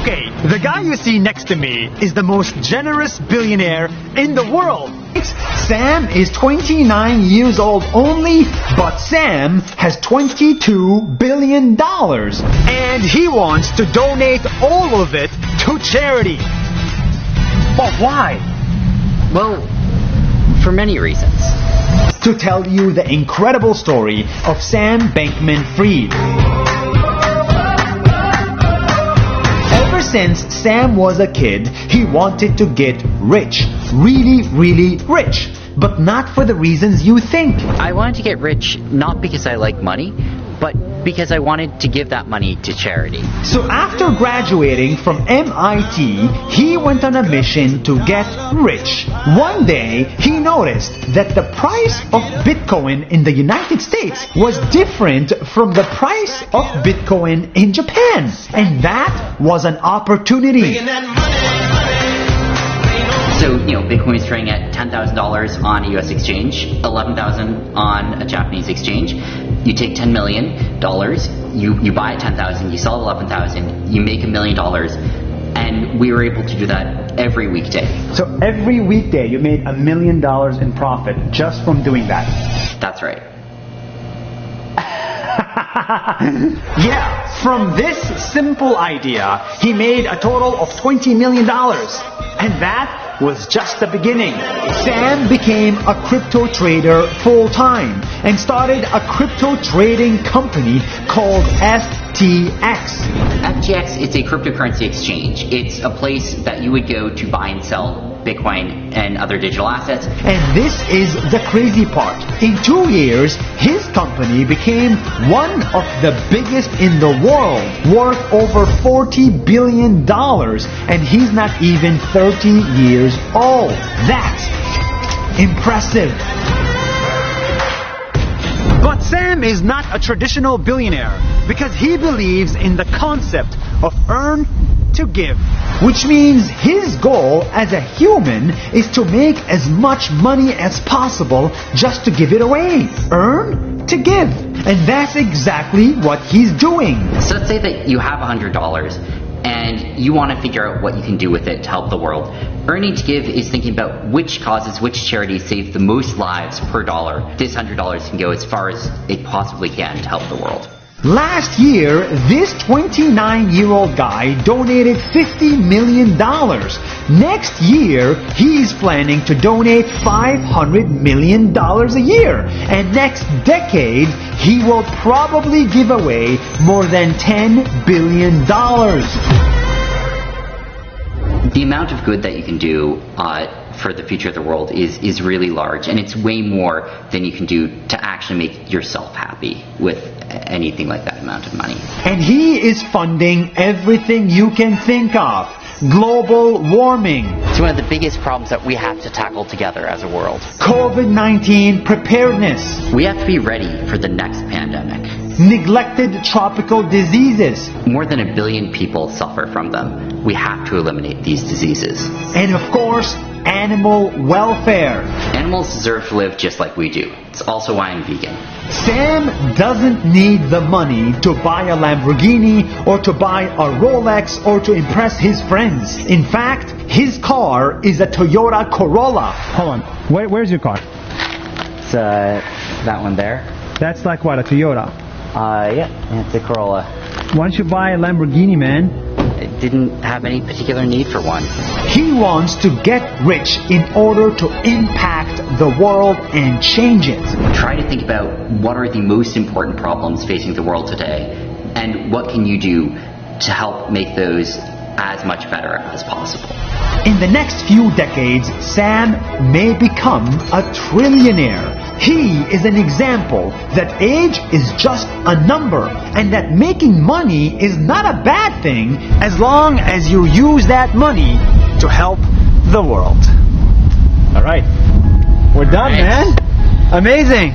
Okay, the guy you see next to me is the most generous billionaire in the world. Sam is 29 years old only, but Sam has $22 billion. And he wants to donate all of it to charity. But why? Well, for many reasons. To tell you the incredible story of Sam Bankman-Fried. Ever since Sam was a kid, he wanted to get rich. Really, really rich. But not for the reasons you think. I wanted to get rich not because I like money, but because I wanted to give that money to charity. So after graduating from MIT, he went on a mission to get rich. One day, he noticed that the price of Bitcoin in the United States was different from the price of Bitcoin in Japan. And that was an opportunity. So, Bitcoin is trading at $10,000 on a US exchange, $11,000 on a Japanese exchange. You take $10 million, you buy at $10,000, you sell at $11,000, you make $1 million, and we were able to do that every weekday. So every weekday you made $1 million in profit just from doing that? That's right. Yeah, from this simple idea, he made a total of $20 million. And that was just the beginning. Sam became a crypto trader full-time and started a crypto trading company called FTX. FTX is a cryptocurrency exchange. It's a place that you would go to buy and sell Bitcoin and other digital assets. And this is the crazy part. In 2 years, his company became one of the biggest in the world, worth over $40 billion, and he's not even 30 years old. That's impressive. But Sam is not a traditional billionaire because he believes in the concept of earn to give. Which means his goal as a human is to make as much money as possible just to give it away. Earn to give. And that's exactly what he's doing. So let's say that you have $100 and you want to figure out what you can do with it to help the world. Earning to give is thinking about which causes, which charities save the most lives per dollar. This $100 can go as far as it possibly can to help the world. Last year, this 29-year-old guy donated $50 million. Next year, he's planning to donate $500 million a year. And next decade, he will probably give away more than $10 billion. The amount of good that you can do for the future of the world is really large, and it's way more than you can do to actually make yourself happy with anything like that amount of money. And he is funding everything you can think of. Global warming. It's one of the biggest problems that we have to tackle together as a world. COVID-19 preparedness. We have to be ready for the next pandemic. Neglected tropical diseases. More than 1 billion people suffer from them. We have to eliminate these diseases. And of course, animal welfare. Animals deserve to live just like we do. It's also why I'm vegan. Sam doesn't need the money to buy a Lamborghini or to buy a Rolex or to impress his friends. In fact, his car is a Toyota Corolla. Hold on. Where's your car? It's that one there. That's like what, a Toyota? Yeah, it's a Corolla. Why don't you buy a Lamborghini, man? I didn't have any particular need for one. He wants to get rich in order to impact the world and change it. Try to think about what are the most important problems facing the world today, and what can you do to help make those as much better as possible. In the next few decades, Sam may become a trillionaire. He is an example that age is just a number and that making money is not a bad thing as long as you use that money to help the world. All right. We're done, man. Amazing.